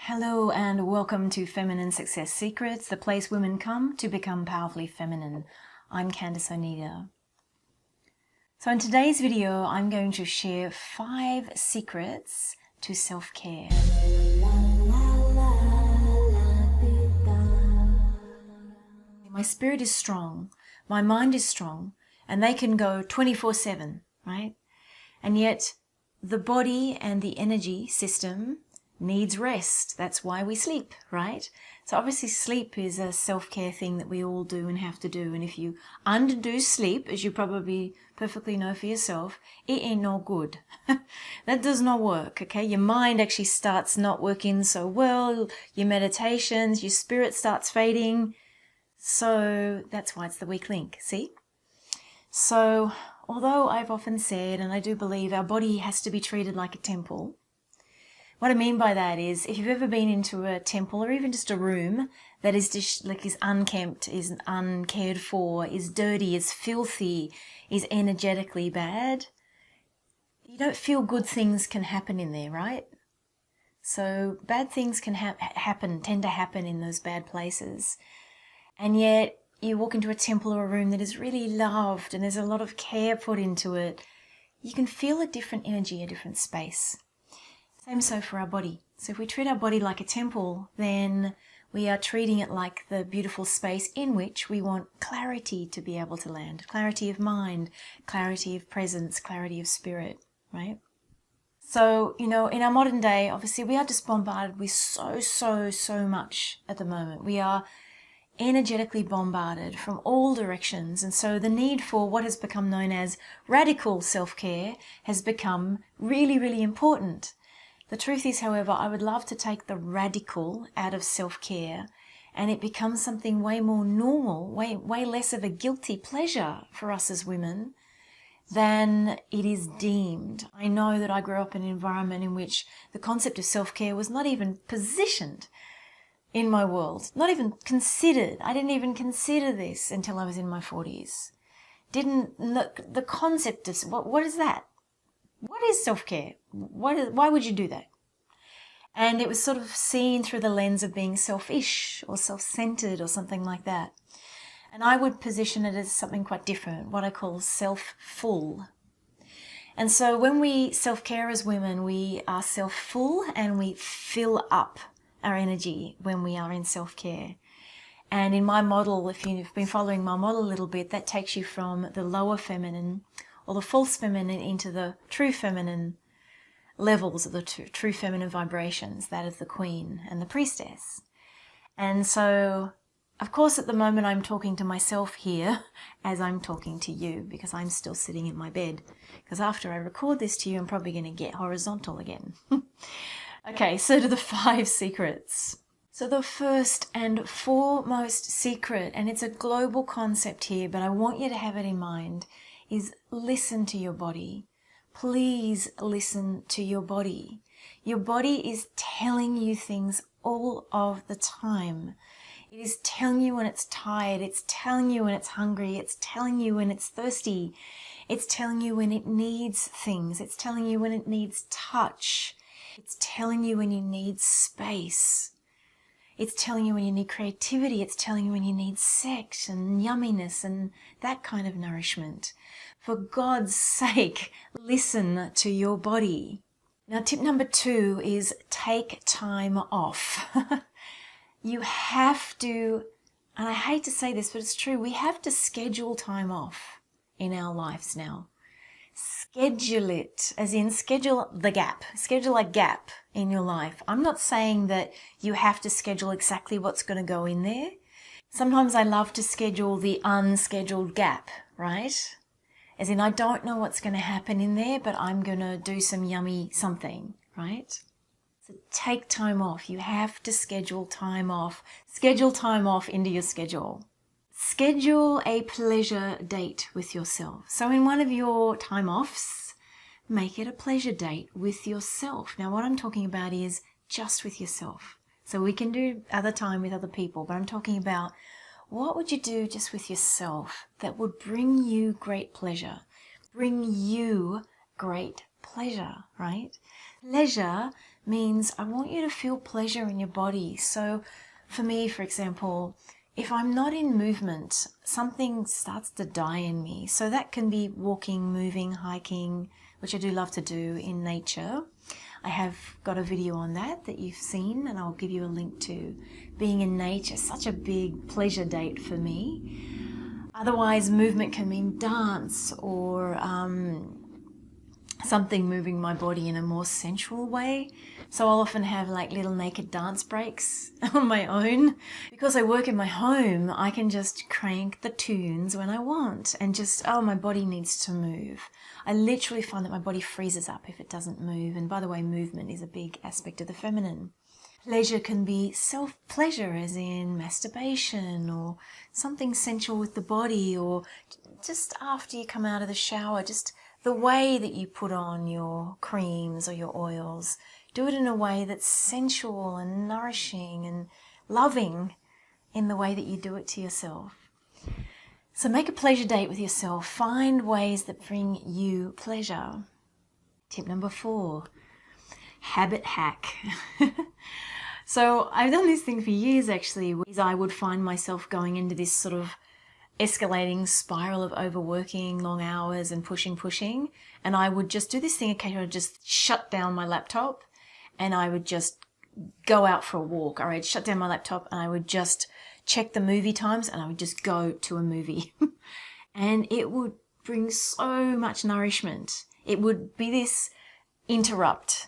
Hello and welcome to Feminine Success Secrets, the place women come to become powerfully feminine. I'm Candice Oneida. So in today's video, I'm going to share 5 secrets to self-care. My spirit is strong, my mind is strong, and they can go 24/7, right? And yet the body and the energy system needs rest. That's why we sleep, right? So obviously sleep is a self-care thing that we all do and have to do. And if you underdo sleep, as you probably perfectly know for yourself, it ain't no good. That does not work, okay? Your mind actually starts not working so well, your meditations, your spirit starts fading. So that's why it's the weak link, see? So although I've often said, and I do believe, our body has to be treated like a temple, what I mean by that is, if you've ever been into a temple or even just a room that is just like is unkempt, is uncared for, is dirty, is filthy, is energetically bad, you don't feel good things can happen in there, right? So bad things can tend to happen in those bad places. And yet you walk into a temple or a room that is really loved and there's a lot of care put into it, you can feel a different energy, a different space. Same so for our body. So if we treat our body like a temple, then we are treating it like the beautiful space in which we want clarity to be able to land. Clarity of mind, clarity of presence, clarity of spirit, right? So, in our modern day, obviously we are just bombarded with so much at the moment. We are energetically bombarded from all directions. And so the need for what has become known as radical self-care has become really, really important. The truth is, however, I would love to take the radical out of self-care and it becomes something way more normal, way less of a guilty pleasure for us as women than it is deemed. I know that I grew up in an environment in which the concept of self-care was not even positioned in my world, not even considered. I didn't even consider this until I was in my 40s. The concept of, what is that? What is self-care? Why would you do that? And it was sort of seen through the lens of being selfish or self-centered or something like that. And I would position it as something quite different, what I call self-full. And so when we self-care as women, we are self-full and we fill up our energy when we are in self-care. And in my model, if you've been following my model a little bit, that takes you from the lower feminine or the false feminine into the true feminine levels of the true feminine vibrations, that of the queen and the priestess. And so, of course, at the moment I'm talking to myself here as I'm talking to you because I'm still sitting in my bed. Because after I record this to you, I'm probably going to get horizontal again. Okay, so to the 5 secrets. So the first and foremost secret, and it's a global concept here, but I want you to have it in mind, is listen to your body. Please listen to your body. Your body is telling you things all of the time. It is telling you when it's tired. It's telling you when it's hungry. It's telling you when it's thirsty. It's telling you when it needs things. It's telling you when it needs touch. It's telling you when you need space. It's telling you when you need creativity. It's telling you when you need sex and yumminess and that kind of nourishment. For God's sake, listen to your body. Now, tip number 2 is take time off. You have to, and I hate to say this, but it's true, we have to schedule time off in our lives now. Schedule it, as in schedule the gap. Schedule a gap in your life. I'm not saying that you have to schedule exactly what's going to go in there. Sometimes I love to schedule the unscheduled gap, right? As in, I don't know what's going to happen in there, but I'm going to do some yummy something, right? So take time off. You have to schedule time off. Schedule time off into your schedule. Schedule a pleasure date with yourself. So in one of your time offs, make it a pleasure date with yourself. Now what I'm talking about is just with yourself. So we can do other time with other people, but I'm talking about what would you do just with yourself that would bring you great pleasure? Bring you great pleasure, right? Pleasure means I want you to feel pleasure in your body. So for me, for example, if I'm not in movement, something starts to die in me. So that can be walking, moving, hiking, which I do love to do in nature. I have got a video on that you've seen, and I'll give you a link to. Being in nature, such a big pleasure date for me. Otherwise, movement can mean dance or something moving my body in a more sensual way. So I'll often have like little naked dance breaks on my own. Because I work in my home, I can just crank the tunes when I want and just, oh, my body needs to move. I literally find that my body freezes up if it doesn't move. And by the way, movement is a big aspect of the feminine. Pleasure can be self-pleasure, as in masturbation or something sensual with the body, or just after you come out of the shower, just the way that you put on your creams or your oils. Do it in a way that's sensual and nourishing and loving in the way that you do it to yourself. So make a pleasure date with yourself. Find ways that bring you pleasure. Tip number 4, habit hack. So I've done this thing for years actually, is I would find myself going into this sort of escalating spiral of overworking, long hours and pushing. And I would just do this thing occasionally. I would just shut down my laptop and I would just go out for a walk. Or I'd shut down my laptop and I would just check the movie times and I would just go to a movie. And it would bring so much nourishment. It would be this interrupt.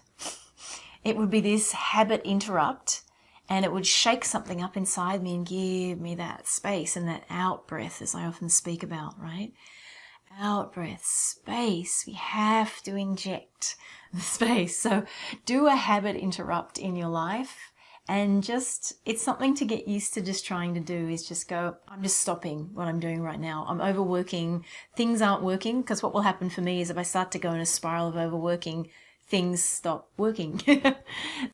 It would be this habit interrupt, and it would shake something up inside me and give me that space and that out breath, as I often speak about, right? Out breath, space. We have to inject the space. So do a habit interrupt in your life, and just, it's something to get used to just trying to do, is just go, I'm just stopping what I'm doing right now. I'm overworking. Things aren't working, because what will happen for me is if I start to go in a spiral of overworking, things stop working.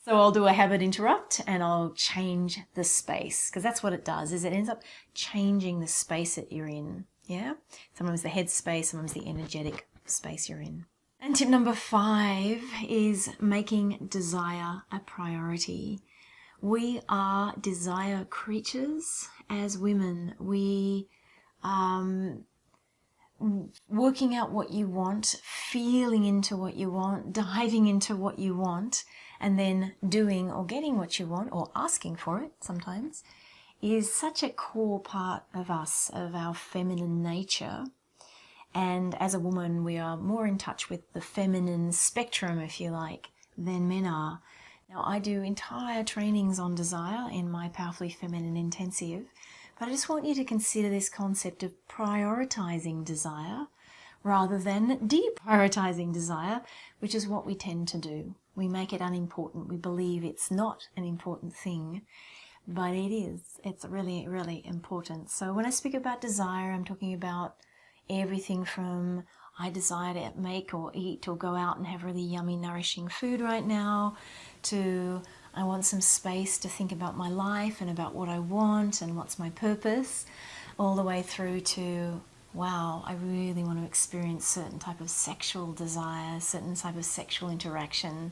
So I'll do a habit interrupt and I'll change the space, because that's what it does, is it ends up changing the space that you're in. Yeah. Sometimes the head space, sometimes the energetic space you're in. And tip number 5 is making desire a priority. We are desire creatures as women. We working out what you want, feeling into what you want, diving into what you want, and then doing or getting what you want, or asking for it sometimes, is such a core part of us, of our feminine nature. And as a woman, we are more in touch with the feminine spectrum, if you like, than men are. Now, I do entire trainings on desire in my Powerfully Feminine Intensive, but I just want you to consider this concept of prioritizing desire rather than deprioritizing desire, which is what we tend to do. We make it unimportant. We believe it's not an important thing, but it is. It's really, really important. So when I speak about desire, I'm talking about everything from I desire to make or eat or go out and have really yummy, nourishing food right now, to I want some space to think about my life and about what I want and what's my purpose, all the way through to, wow, I really want to experience certain type of sexual desire, certain type of sexual interaction,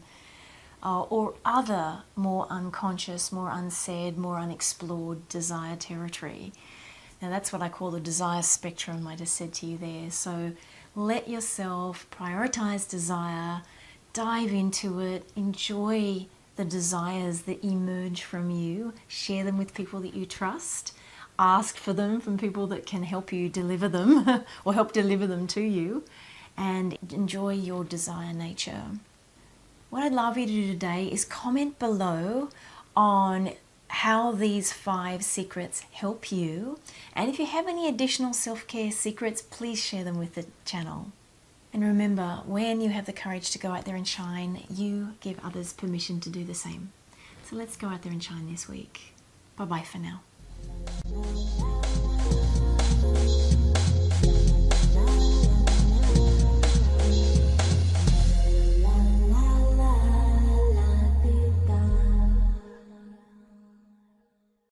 or other more unconscious, more unsaid, more unexplored desire territory. Now that's what I call the desire spectrum I just said to you there. So let yourself prioritize desire, dive into it, enjoy the desires that emerge from you, share them with people that you trust, ask for them from people that can help you deliver them or help deliver them to you, and enjoy your desire nature. What I'd love you to do today is comment below on how these 5 secrets help you, and if you have any additional self-care secrets, please share them with the channel. And remember, when you have the courage to go out there and shine, you give others permission to do the same. So let's go out there and shine this week. Bye-bye for now.